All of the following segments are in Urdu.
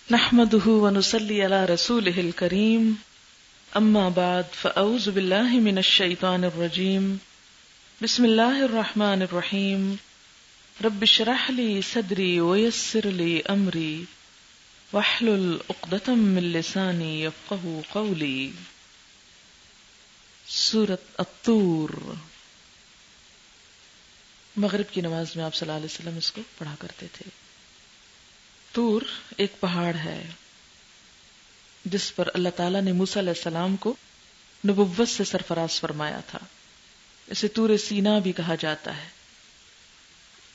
نحمده ونصلي على رسوله الكريم اما بعد فاعوذ بالله من الشيطان الرجيم بسم الله الرحمن الرحيم رب اشرح لي صدري ويسر لي امري واحلل عقدة من لساني يفقهوا قولي. سورۃ الطور. مغرب کی نماز میں آپ صلی اللہ علیہ وسلم اس کو پڑھا کرتے تھے. طور ایک پہاڑ ہے جس پر اللہ تعالیٰ نے موسیٰ علیہ السلام کو نبوت سے سرفراز فرمایا تھا. اسے طور سینا بھی کہا جاتا ہے.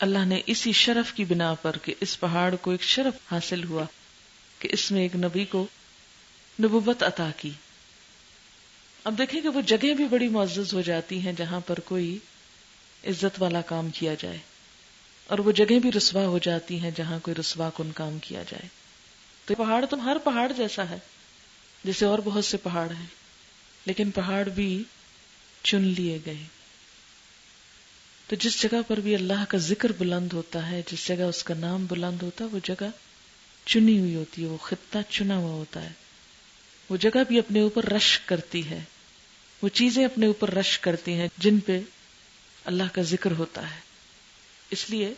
اللہ نے اسی شرف کی بنا پر کہ اس پہاڑ کو ایک شرف حاصل ہوا کہ اس میں ایک نبی کو نبوت عطا کی. اب دیکھیں کہ وہ جگہ بھی بڑی معزز ہو جاتی ہیں جہاں پر کوئی عزت والا کام کیا جائے، اور وہ جگہ بھی رسوا ہو جاتی ہیں جہاں کوئی رسوا کن کام کیا جائے. تو پہاڑ تو ہر پہاڑ جیسا ہے جیسے اور بہت سے پہاڑ ہیں، لیکن پہاڑ بھی چن لیے گئے. تو جس جگہ پر بھی اللہ کا ذکر بلند ہوتا ہے، جس جگہ اس کا نام بلند ہوتا ہے، وہ جگہ چنی ہوئی ہوتی ہے، وہ خطہ چنا ہوا ہوتا ہے. وہ جگہ بھی اپنے اوپر رشک کرتی ہے، وہ چیزیں اپنے اوپر رشک کرتی ہیں جن پہ اللہ کا ذکر ہوتا ہے. اس لیے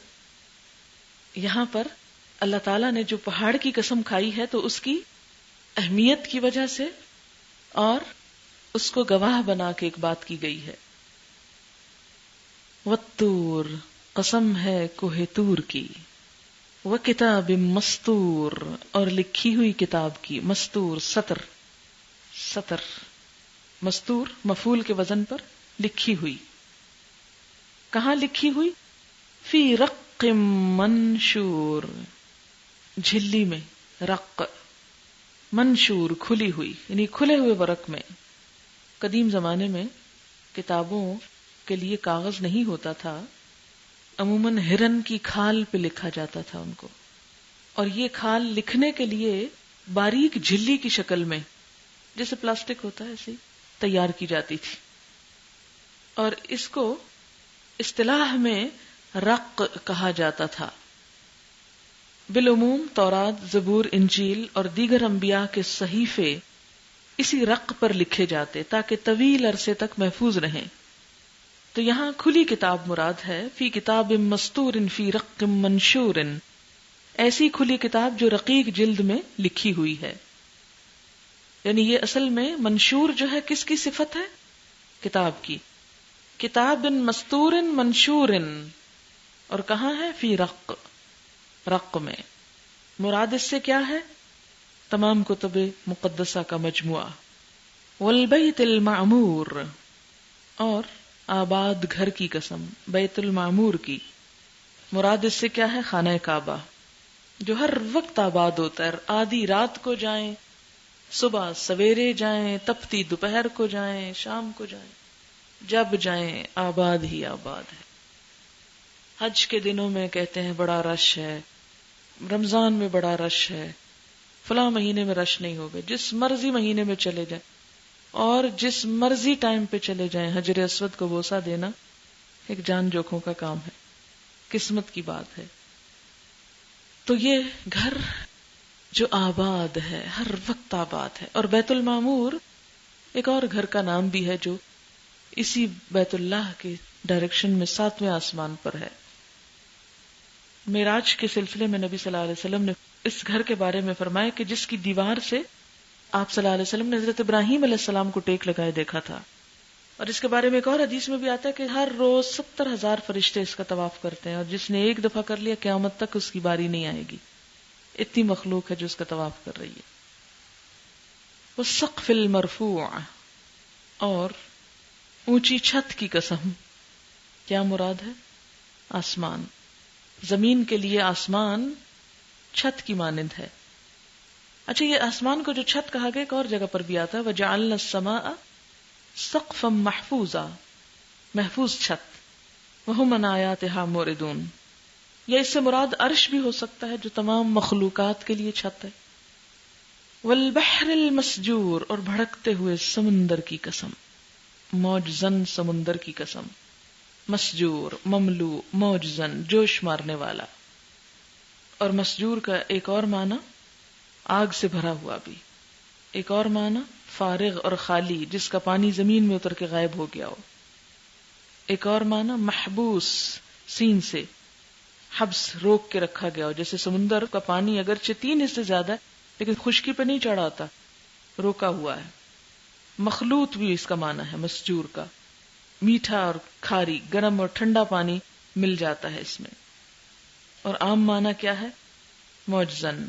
یہاں پر اللہ تعالیٰ نے جو پہاڑ کی قسم کھائی ہے تو اس کی اہمیت کی وجہ سے اور اس کو گواہ بنا کے ایک بات کی گئی ہے. والطور، قسم ہے کوہ طور کی، وکتاب مستور، اور لکھی ہوئی کتاب کی. مستور سطر مستور مفعول کے وزن پر لکھی ہوئی. کہاں لکھی ہوئی؟ فی رق منشور، جھلی میں. رق منشور، کھلی ہوئی، یعنی کھلے ہوئے ورق میں. قدیم زمانے میں کتابوں کے لیے کاغذ نہیں ہوتا تھا، عموماً ہرن کی کھال پہ لکھا جاتا تھا ان کو، اور یہ کھال لکھنے کے لیے باریک جھلی کی شکل میں جیسے پلاسٹک ہوتا ہے ایسے تیار کی جاتی تھی. اور اس کو اصطلاح میں رق کہا جاتا تھا. بالعموم تورات، زبور، انجیل اور دیگر انبیاء کے صحیفے اسی رق پر لکھے جاتے تاکہ طویل عرصے تک محفوظ رہیں. تو یہاں کھلی کتاب مراد ہے. فی کتاب مستور فی رق منشور، ایسی کھلی کتاب جو رقیق جلد میں لکھی ہوئی ہے. یعنی یہ اصل میں منشور جو ہے کس کی صفت ہے؟ کتاب کی. کتاب مستور منشور، اور کہاں ہے؟ فی رق، رق میں. مراد اس سے کیا ہے؟ تمام کتب مقدسہ کا مجموعہ. والبیت المعمور، اور آباد گھر کی قسم، بیت المعمور کی. مراد اس سے کیا ہے؟ خانہ کعبہ جو ہر وقت آباد ہوتا ہے. آدھی رات کو جائیں، صبح سویرے جائیں، تپتی دوپہر کو جائیں، شام کو جائیں، جب جائیں آباد ہی آباد ہے. حج کے دنوں میں کہتے ہیں بڑا رش ہے، رمضان میں بڑا رش ہے، فلاں مہینے میں رش نہیں ہوگا. جس مرضی مہینے میں چلے جائیں اور جس مرضی ٹائم پہ چلے جائیں، حجر اسود کو بوسہ دینا ایک جان جوکھوں کا کام ہے، قسمت کی بات ہے. تو یہ گھر جو آباد ہے، ہر وقت آباد ہے. اور بیت المعمور ایک اور گھر کا نام بھی ہے جو اسی بیت اللہ کے ڈائریکشن میں 7ویں آسمان پر ہے. معراج کے سلسلے میں نبی صلی اللہ علیہ وسلم نے اس گھر کے بارے میں فرمایا کہ جس کی دیوار سے آپ صلی اللہ علیہ وسلم نے حضرت ابراہیم علیہ السلام کو ٹیک لگائے دیکھا تھا. اور اس کے بارے میں ایک اور حدیث میں بھی آتا ہے کہ ہر روز 70,000 فرشتے اس کا طواف کرتے ہیں، اور جس نے ایک دفعہ کر لیا قیامت تک اس کی باری نہیں آئے گی. اتنی مخلوق ہے جو اس کا طواف کر رہی ہے. والسقف المرفوع، اور اونچی چھت کی قسم. کیا مراد ہے؟ آسمان. زمین کے لیے آسمان چھت کی مانند ہے. اچھا، یہ آسمان کو جو چھت کہا گیا ایک اور جگہ پر بھی آتا ہے، وَجَعَلْنَا السَّمَاءَ سَقْفًا مَحْفُوظًا، محفوظ چھت. وَهُمْ عَنْ آيَاتِهَا مُعْرِضُونَ. یا اس سے مراد عرش بھی ہو سکتا ہے جو تمام مخلوقات کے لیے چھت ہے. وَالْبَحْرِ الْمَسْجُورِ، اور بھڑکتے ہوئے سمندر کی قسم، موج زن سمندر کی قسم. مسجور، مملو، موج زن، جوش مارنے والا. اور مسجور کا ایک اور معنی آگ سے بھرا ہوا بھی. ایک اور معنی فارغ اور خالی، جس کا پانی زمین میں اتر کے غائب ہو گیا ہو. ایک اور معنی محبوس، سین سے حبس، روک کے رکھا گیا ہو. جیسے سمندر کا پانی اگرچہ 3 حصے زیادہ ہے لیکن خشکی پہ نہیں چڑھا ہوتا، روکا ہوا ہے. مخلوط بھی اس کا معنی ہے مسجور کا، میٹھا اور کھاری، گرم اور ٹھنڈا پانی مل جاتا ہے اس میں. اور عام معنی کیا ہے؟ موجزن.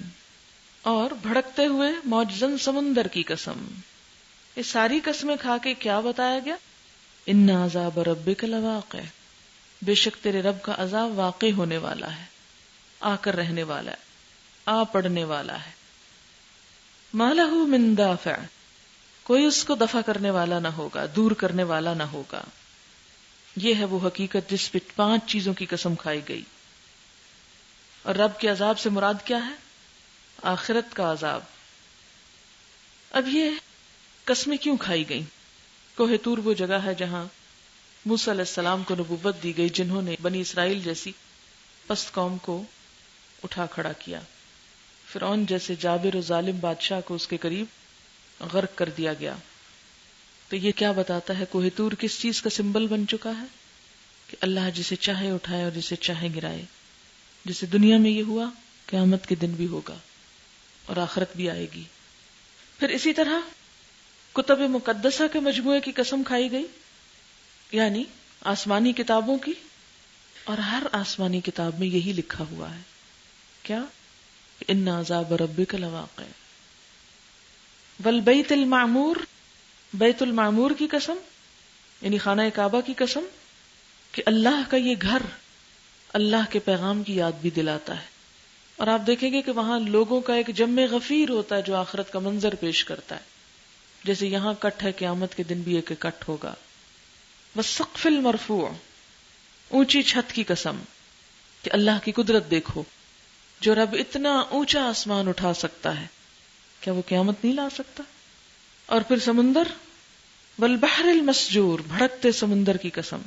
اور بھڑکتے ہوئے موجزن سمندر کی قسم. یہ ساری قسمیں کھا کے کیا بتایا گیا؟ ان عذاب ربک لواقع، بے شک تیرے رب کا عذاب واقع ہونے والا ہے، آ کر رہنے والا ہے، آ پڑنے والا ہے. ما لہ من دافع، کوئی اس کو دفع کرنے والا نہ ہوگا، دور کرنے والا نہ ہوگا. یہ ہے وہ حقیقت جس پہ 5 چیزوں کی قسم کھائی گئی. اور رب کے عذاب سے مراد کیا ہے؟ آخرت کا عذاب. اب یہ قسمیں کیوں کھائی گئیں؟ کوہ طور وہ جگہ ہے جہاں موسیٰ علیہ السلام کو نبوت دی گئی، جنہوں نے بنی اسرائیل جیسی پست قوم کو اٹھا کھڑا کیا. فرعون جیسے جابر و ظالم بادشاہ کو اس کے قریب غرق کر دیا گیا. تو یہ کیا بتاتا ہے؟ کوہ طور کس چیز کا سمبل بن چکا ہے کہ اللہ جسے چاہے اٹھائے اور جسے چاہے گرائے. جسے دنیا میں یہ ہوا، قیامت کے دن بھی ہوگا اور آخرت بھی آئے گی. پھر اسی طرح کتب مقدسہ کے مجموعے کی قسم کھائی گئی، یعنی آسمانی کتابوں کی. اور ہر آسمانی کتاب میں یہی لکھا ہوا ہے، کیا؟ ان عذاب ربک لواقع. والبیت المعمور، بیت المعمور کی قسم، یعنی خانہ کعبہ کی قسم کہ اللہ کا یہ گھر اللہ کے پیغام کی یاد بھی دلاتا ہے. اور آپ دیکھیں گے کہ وہاں لوگوں کا ایک جمع غفیر ہوتا ہے جو آخرت کا منظر پیش کرتا ہے. جیسے یہاں کٹ ہے، قیامت کے دن بھی ایک کٹ ہوگا. والسقف المرفوع، اونچی چھت کی قسم کہ اللہ کی قدرت دیکھو. جو رب اتنا اونچا آسمان اٹھا سکتا ہے، کیا وہ قیامت نہیں لا سکتا؟ اور پھر سمندر. والبحر المسجور، بھڑکتے سمندر کی قسم،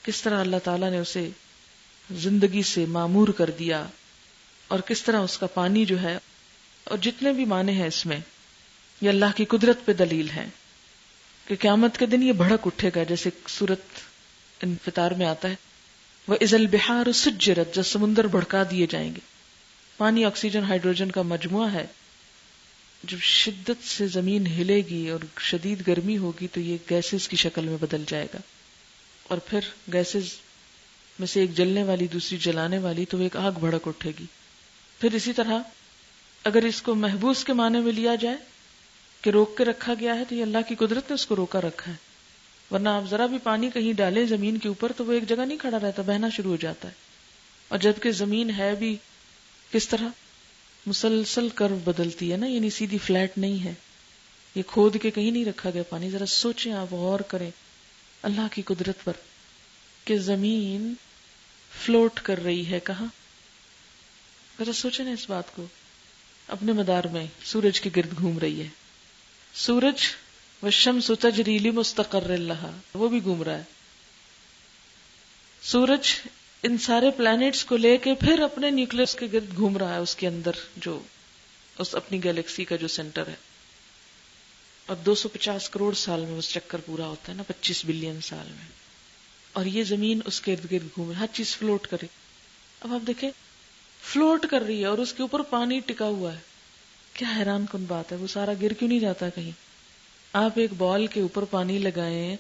کس طرح اللہ تعالیٰ نے اسے زندگی سے معمور کر دیا اور کس طرح اس کا پانی جو ہے، اور جتنے بھی معنی ہیں اس میں، یہ اللہ کی قدرت پہ دلیل ہے کہ قیامت کے دن یہ بھڑک اٹھے گا. جیسے سورۃ انفطار میں آتا ہے وَإِذَا الْبِحَارُ سُجِّرَتْ، جب سمندر بھڑکا دیے جائیں گے. پانی آکسیجن ہائیڈروجن کا مجموعہ ہے. جب شدت سے زمین ہلے گی اور شدید گرمی ہوگی تو یہ گیسز کی شکل میں بدل جائے گا، اور پھر گیسز میں سے ایک جلنے والی دوسری جلانے والی، تو ایک آگ بھڑک اٹھے گی. پھر اسی طرح اگر اس کو محبوس کے معنی میں لیا جائے کہ روک کے رکھا گیا ہے، تو یہ اللہ کی قدرت نے اس کو روکا رکھا ہے. ورنہ آپ ذرا بھی پانی کہیں ڈالیں زمین کے اوپر تو وہ ایک جگہ نہیں کھڑا رہتا، بہنا شروع ہو جاتا ہے. اور جبکہ زمین ہے بھی کس طرح مسلسل کرو بدلتی ہے نا، یعنی سیدھی فلیٹ نہیں ہے. یہ کھود کے کہیں نہیں رکھا گیا پانی. ذرا سوچیں، آپ غور کریں اللہ کی قدرت پر کہ زمین فلوٹ کر رہی ہے کہاں. ذرا سوچیں نا اس بات کو. اپنے مدار میں سورج کے گرد گھوم رہی ہے. سورج والشمس تجری لمستقر لہا، وہ بھی گھوم رہا ہے. سورج ان سارے پلانٹس کو لے کے پھر اپنے نیوکلس کے گرد گھوم رہا ہے، اس کے اندر جو اس اپنی گیلیکسی کا جو سینٹر ہے. اور 250 کروڑ سال میں اس چکر پورا ہوتا ہے نا، 25 بلین سال میں. اور یہ زمین اس کے ارد گرد گھومے، ہر چیز فلوٹ کرے. اب آپ دیکھیں فلوٹ کر رہی ہے اور اس کے اوپر پانی ٹکا ہوا ہے. کیا حیران کن بات ہے، وہ سارا گر کیوں نہیں جاتا کہیں؟ آپ ایک بال کے اوپر پانی لگائیں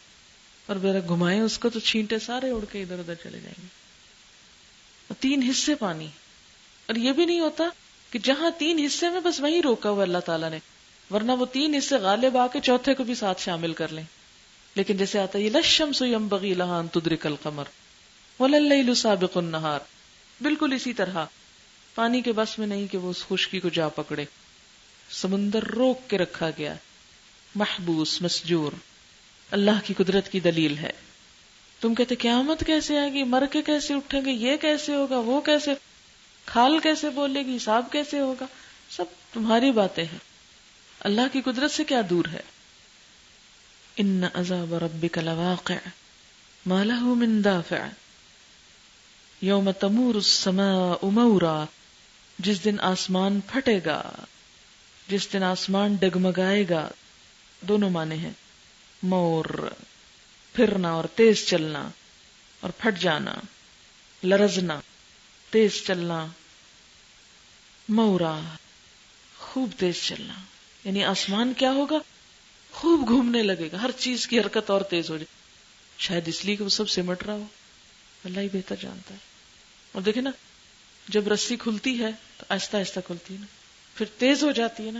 اور ذرا گھمائیں اس کو تو چھینٹے سارے اڑ کے ادھر ادھر چلے جائیں گے. 3 حصے پانی. اور یہ بھی نہیں ہوتا کہ جہاں 3 حصے میں بس وہیں روکا ہوا اللہ تعالیٰ نے، ورنہ وہ 3 حصے غالب آ کے چوتھے کو بھی ساتھ شامل کر لیں. لیکن جیسے آتا ہے لَلشَّمْسُ يَنبَغِي لَهَا أَن تُدْرِكَ الْقَمَرَ وَلَلَّيْلُ سَابِقُ النَّهَارِ. بالکل اسی طرح پانی کے بس میں نہیں کہ وہ اس خشکی کو جا پکڑے. سمندر روک کے رکھا گیا، محبوس، مسجور. اللہ کی قدرت کی دلیل ہے. تم کہتے قیامت کیسے آئے گی، مر کے کیسے اٹھیں گے، یہ کیسے ہوگا، وہ کیسے، کھال کیسے بولے گی، حساب کیسے ہوگا، سب تمہاری باتیں ہیں. اللہ کی قدرت سے کیا دور ہے. ان عذاب ربک لواقع ما له من دافع یوم تمور السماء مورا، جس دن آسمان پھٹے گا جس دن آسمان ڈگمگائے گا، دونوں معنی ہیں، مور پھرنا اور تیز چلنا اور پھٹ جانا، لرزنا، تیز چلنا، مورا خوب تیز چلنا، یعنی آسمان کیا ہوگا، خوب گھومنے لگے گا، ہر چیز کی حرکت اور تیز ہو جائے، شاید اس لیے کہ وہ سب سمٹ رہا ہو، اللہ ہی بہتر جانتا ہے۔ اور دیکھیں نا، جب رسی کھلتی ہے تو آہستہ آہستہ کھلتی ہے نا، پھر تیز ہو جاتی ہے نا،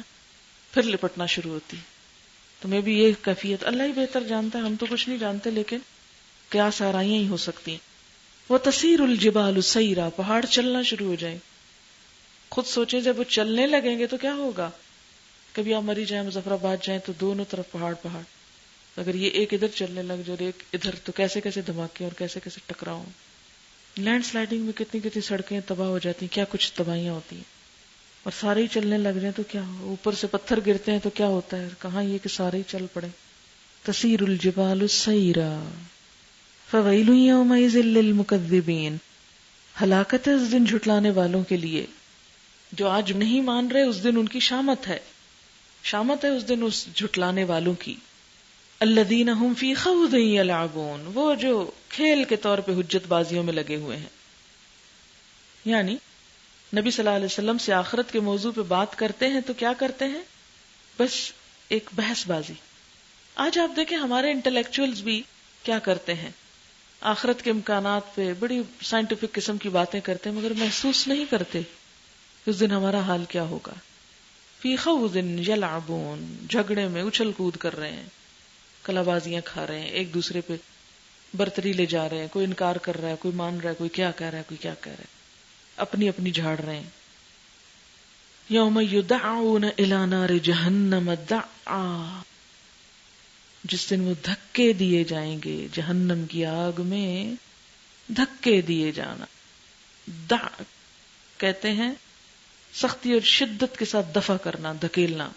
پھر لپٹنا شروع ہوتی ہے، تو میں بھی یہ کیفیت اللہ ہی بہتر جانتا ہے، ہم تو کچھ نہیں جانتے، لیکن قیاس آرائیاں ہی ہو سکتی ہیں۔ وہ تسیر الجبال سیرا، پہاڑ چلنا شروع ہو جائیں، خود سوچیں جب وہ چلنے لگیں گے تو کیا ہوگا، کبھی آپ مری جائیں، مظفر آباد جائیں تو دونوں طرف پہاڑ پہاڑ، اگر یہ ایک ادھر چلنے لگ جائے اور ایک ادھر، تو کیسے کیسے دھماکے اور کیسے کیسے ٹکراؤ، لینڈ سلائڈنگ میں کتنی کتنی سڑکیں تباہ ہو جاتی ہیں، کیا کچھ تباہیاں ہوتی ہیں، اور سارے ہی چلنے لگ جائیں تو کیا ہو، اوپر سے پتھر گرتے ہیں تو کیا ہوتا ہے، کہاں یہ کہ سارے ہی چل پڑے۔ تسیر الجبال سیرا فویل یومئذ للمکذبین، ہلاکت ہے اس دن جھٹلانے والوں کے لیے، جو آج نہیں مان رہے اس دن ان کی شامت ہے، شامت ہے اس دن اس جھٹلانے والوں کی۔ الذین هم فی خوض یلعبون، وہ جو کھیل کے طور پہ حجت بازیوں میں لگے ہوئے ہیں، یعنی نبی صلی اللہ علیہ وسلم سے آخرت کے موضوع پہ بات کرتے ہیں تو کیا کرتے ہیں، بس ایک بحث بازی۔ آج آپ دیکھیں ہمارے انٹلیکچوئلز بھی کیا کرتے ہیں، آخرت کے امکانات پہ بڑی سائنٹیفک قسم کی باتیں کرتے ہیں، مگر محسوس نہیں کرتے اس دن ہمارا حال کیا ہوگا۔ فی خوض یلعبون، جھگڑے میں اچھل کود کر رہے ہیں، کلا بازیاں کھا رہے ہیں، ایک دوسرے پہ برتری لے جا رہے ہیں، کوئی انکار کر رہا ہے، کوئی مان رہا ہے، کوئی کیا کہہ رہا ہے، کوئی کیا کہہ رہا ہے، اپنی اپنی جھاڑ رہے ہیں۔ یوم یدعون الی نار جہنم دعا، جس دن وہ دھکے دیے جائیں گے جہنم کی آگ میں، دھکے دیے جانا، دع کہتے ہیں سختی اور شدت کے ساتھ دفع کرنا، دھکیلنا۔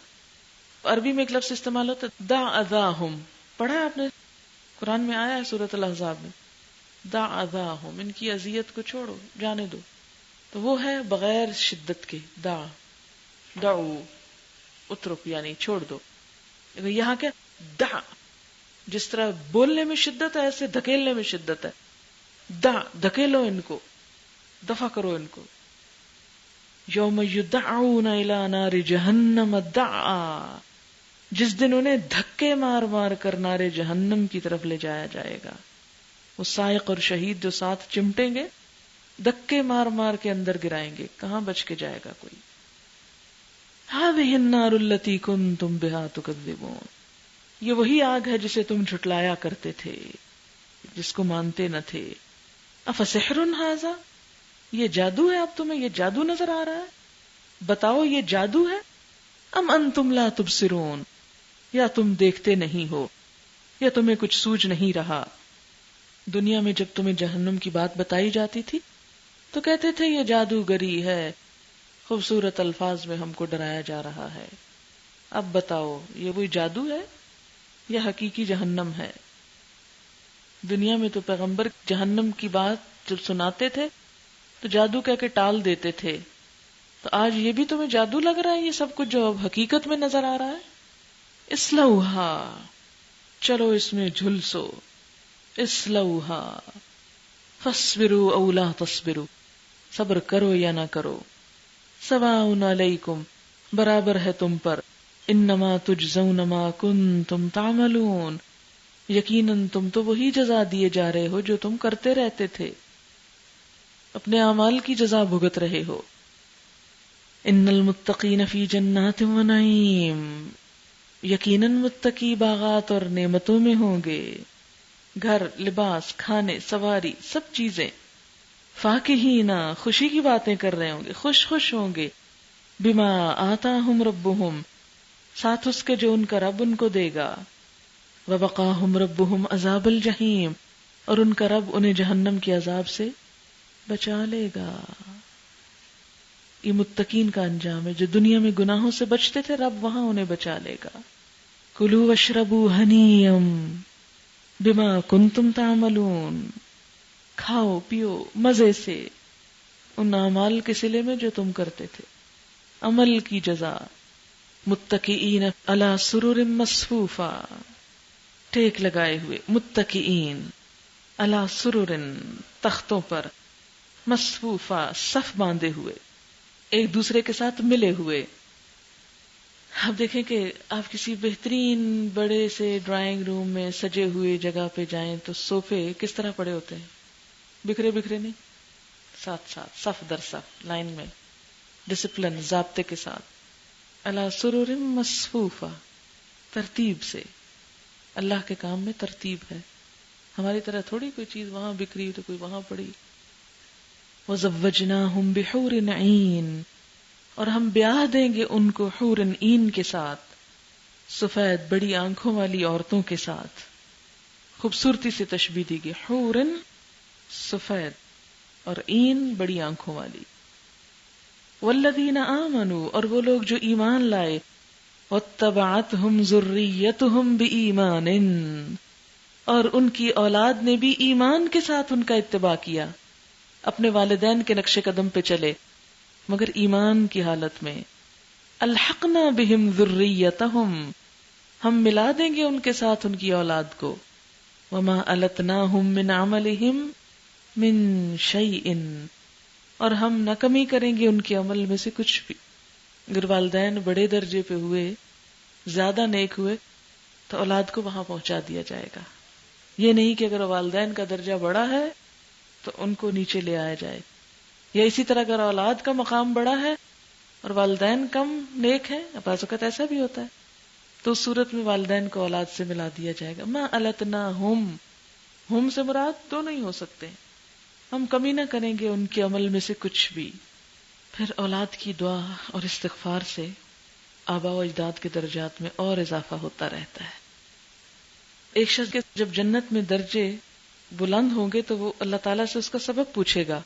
عربی میں ایک لفظ استعمال ہوتا ہے دع اذاہم، پڑھا ہے آپ نے، قرآن میں آیا ہے سورۃ الاحزاب میں، دع اذاہم، ان کی اذیت کو چھوڑو، جانے دو، تو وہ ہے بغیر شدت کے، دعو اترک یعنی چھوڑ دو۔ یہاں کیا دع، جس طرح بولنے میں شدت ہے ایسے دھکیلنے میں شدت ہے، دع دھکیلو ان کو، دفع کرو ان کو۔ یوم یدعون الی نار جہنم دعا، جس دن انہیں دھکے مار مار کر نار جہنم کی طرف لے جایا جائے گا، وہ سائق اور شہید جو ساتھ چمٹیں گے، دھکے مار مار کے اندر گرائیں گے، کہاں بچ کے جائے گا کوئی۔ هذه النار التي كنتم بها تكذبون، یہ وہی آگ ہے جسے تم جھٹلایا کرتے تھے، جس کو مانتے نہ تھے۔ افسحر ھذا، یہ جادو ہے، اب تمہیں یہ جادو نظر آ رہا ہے، بتاؤ یہ جادو ہے، ام انتم لا تبصرون، یا تم دیکھتے نہیں ہو، یا تمہیں کچھ سوجھ نہیں رہا۔ دنیا میں جب تمہیں جہنم کی بات بتائی جاتی تھی تو کہتے تھے یہ جادوگری ہے، خوبصورت الفاظ میں ہم کو ڈرایا جا رہا ہے۔ اب بتاؤ یہ وہی جادو ہے یا حقیقی جہنم ہے؟ دنیا میں تو پیغمبر جہنم کی بات جب سناتے تھے تو جادو کہہ کے ٹال دیتے تھے، تو آج یہ بھی تمہیں جادو لگ رہا ہے یہ سب کچھ جو اب حقیقت میں نظر آ رہا ہے؟ اسلوہا، چلو اس میں جھلسو، اسلوہا فاصبروا او لا تصبروا، صبر کرو یا نہ کرو، سواء علیکم، برابر ہے تم پر، انما تجزون ما کنتم تعملون، یقیناً تم تو وہی جزا دیے جا رہے ہو جو تم کرتے رہتے تھے، اپنے اعمال کی جزا بھگت رہے ہو۔ ان المتقین فی جنات و نعیم، یقیناً متقی باغات اور نعمتوں میں ہوں گے، گھر، لباس، کھانے، سواری، سب چیزیں، فاکہین، خوشی کی باتیں کر رہے ہوں گے، خوش خوش ہوں گے، بما آتاہم ربہم، ساتھ اس کے جو ان کا رب ان کو دے گا، وبقاہم ربہم عذاب الجحیم، اور ان کا رب انہیں جہنم کے عذاب سے بچا لے گا۔ یہ متقین کا انجام ہے، جو دنیا میں گناہوں سے بچتے تھے، رب وہاں انہیں بچا لے گا۔ کلوا واشربوا ہنیئا بما کنتم تعملون، کھاؤ پیو مزے سے ان اعمال کے صلے میں جو تم کرتے تھے، عمل کی جزا، متکئین علی سرر مصفوفہ، ٹیک لگائے ہوئے، متکئین علی سرر تختوں پر، مصفوفہ صف باندھے ہوئے، ایک دوسرے کے ساتھ ملے ہوئے. اب دیکھیں کہ آپ کسی بہترین بڑے سے ڈرائنگ روم میں سجے ہوئے جگہ پہ جائیں تو صوفے کس طرح پڑے ہوتے ہیں؟ بکھرے بکھرے نہیں، ساتھ ساتھ، صف در صف، لائن میں، ڈسپلن، ضابطے کے ساتھ. علی سرر مصفوفہ، ترتیب سے. اللہ کے کام میں ترتیب ہے، ہماری طرح تھوڑی کوئی چیز وہاں بکھری تو کوئی وہاں پڑی. وَزَوَّجْنَاهُمْ بِحُورٍ عِينٍ، اور ہم بیاہ دیں گے ان کو حور عین کے ساتھ، سفید بڑی آنکھوں والی عورتوں کے ساتھ. خوبصورتی سے تشبیہ دی گئی، حور سفید اور عین بڑی آنکھوں والی. والذین آمنوا، اور وہ لوگ جو ایمان لائے، واتبعتہم ذریتہم بایمان، اور ان کی اولاد نے بھی ایمان کے ساتھ ان کا اتباع کیا، اپنے والدین کے نقش قدم پہ چلے مگر ایمان کی حالت میں. الحقنا بہم ذریتہم، ہم ملا دیں گے ان کے ساتھ ان کی اولاد کو. وما التناہم من عملہم من شیء، اور ہم نہ کمی کریں گے ان کے عمل میں سے کچھ بھی. اگر والدین بڑے درجے پہ ہوئے، زیادہ نیک ہوئے، تو اولاد کو وہاں پہنچا دیا جائے گا. یہ نہیں کہ اگر والدین کا درجہ بڑا ہے تو ان کو نیچے لے آیا جائے، یا اسی طرح اگر اولاد کا مقام بڑا ہے اور والدین کم نیک ہیں، بعض اوقات ایسا بھی ہوتا ہے، تو اس صورت میں والدین کو اولاد سے ملا دیا جائے گا. ما التناہم، ہم سے مراد دو نہیں ہو سکتے، ہم کمی نہ کریں گے ان کے عمل میں سے کچھ بھی. پھر اولاد کی دعا اور استغفار سے آباء و اجداد کے درجات میں اور اضافہ ہوتا رہتا ہے. ایک شخص کے جب جنت میں درجے بلند ہوں گے تو وہ اللہ تعالیٰ سے اس کا سبب پوچھے گا،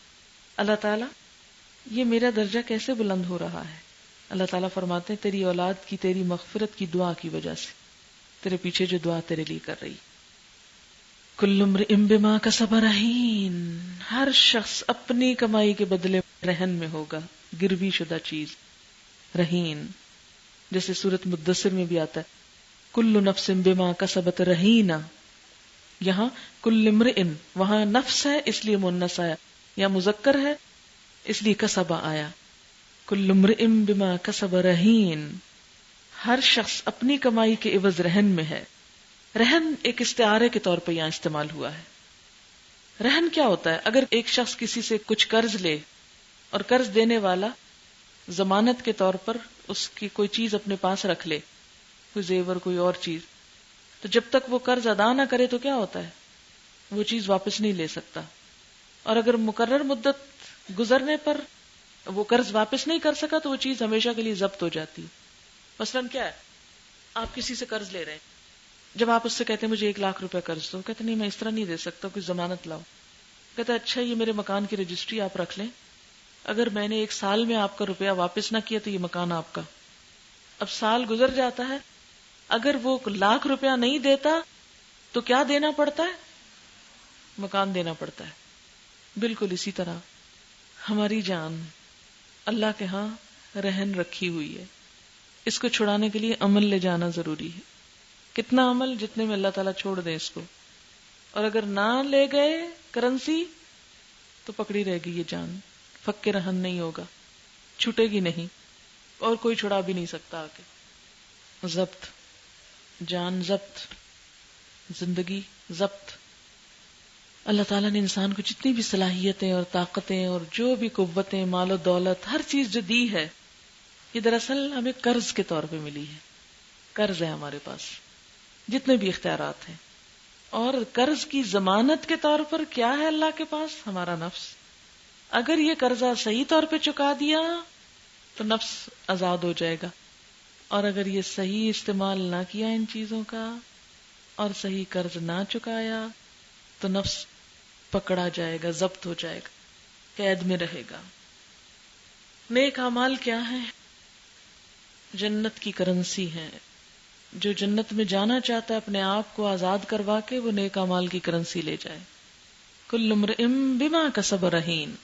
اللہ تعالیٰ یہ میرا درجہ کیسے بلند ہو رہا ہے؟ اللہ تعالیٰ فرماتے ہیں تیری اولاد کی، تیری مغفرت کی دعا کی وجہ سے، تیرے پیچھے جو دعا تیرے لیے کر رہی. کل امرئ بما کسب رہین، ہر شخص اپنی کمائی کے بدلے رہن میں ہوگا، گروی شدہ چیز، رہین. جیسے سورۃ مدثر میں بھی آتا ہے کل نفس بما کسبت رہینا، یہاں کل امرئ، وہاں نفس ہے اس لیے مؤنث آیا، یا مذکر ہے اس لیے کسب آیا. کل امرئ بما کسب رہین، ہر شخص اپنی کمائی کے عوض رہن میں ہے. رہن ایک استعارے کے طور پہ یہاں استعمال ہوا ہے. رہن کیا ہوتا ہے؟ اگر ایک شخص کسی سے کچھ قرض لے اور قرض دینے والا ضمانت کے طور پر اس کی کوئی چیز اپنے پاس رکھ لے، کوئی زیور کوئی اور چیز، تو جب تک وہ قرض ادا نہ کرے تو کیا ہوتا ہے؟ وہ چیز واپس نہیں لے سکتا. اور اگر مقرر مدت گزرنے پر وہ قرض واپس نہیں کر سکا تو وہ چیز ہمیشہ کے لیے ضبط ہو جاتی. مثلاً کیا ہے، آپ کسی سے قرض لے رہے ہیں، جب آپ اس سے کہتے ہیں مجھے 1,00,000 روپے قرض دو، کہتے نہیں میں اس طرح نہیں دے سکتا، کوئی ضمانت لاؤ. کہتا اچھا یہ میرے مکان کی رجسٹری آپ رکھ لیں، اگر میں نے 1 سال میں آپ کا روپیہ واپس نہ کیا تو یہ مکان آپ کا. اب سال گزر جاتا ہے، اگر وہ 1,00,000 روپیہ نہیں دیتا تو کیا دینا پڑتا ہے؟ مکان دینا پڑتا ہے. بالکل اسی طرح ہماری جان اللہ کے ہاں رہن رکھی ہوئی ہے، اس کو چھڑانے کے لیے عمل لے جانا ضروری ہے. کتنا عمل؟ جتنے میں اللہ تعالیٰ چھوڑ دیں اس کو. اور اگر نہ لے گئے کرنسی تو پکڑی رہے گی یہ جان، فک کے رہن نہیں ہوگا، چھوٹے گی نہیں، اور کوئی چھڑا بھی نہیں سکتا آگے. ضبط، جان ضبط، زندگی ضبط. اللہ تعالیٰ نے انسان کو جتنی بھی صلاحیتیں اور طاقتیں اور جو بھی قوتیں، مال و دولت، ہر چیز جو دی ہے، یہ دراصل ہمیں قرض کے طور پہ ملی ہے. قرض ہے ہمارے پاس جتنے بھی اختیارات ہیں، اور قرض کی ضمانت کے طور پر کیا ہے اللہ کے پاس؟ ہمارا نفس. اگر یہ قرضہ صحیح طور پہ چکا دیا تو نفس آزاد ہو جائے گا، اور اگر یہ صحیح استعمال نہ کیا ان چیزوں کا اور صحیح قرض نہ چکایا تو نفس پکڑا جائے گا، ضبط ہو جائے گا، قید میں رہے گا. نیک اعمال کیا ہیں؟ جنت کی کرنسی ہیں. جو جنت میں جانا چاہتا ہے اپنے آپ کو آزاد کروا کے، وہ نیک اعمال کی کرنسی لے جائے. کل امرئ بما کسب رہین.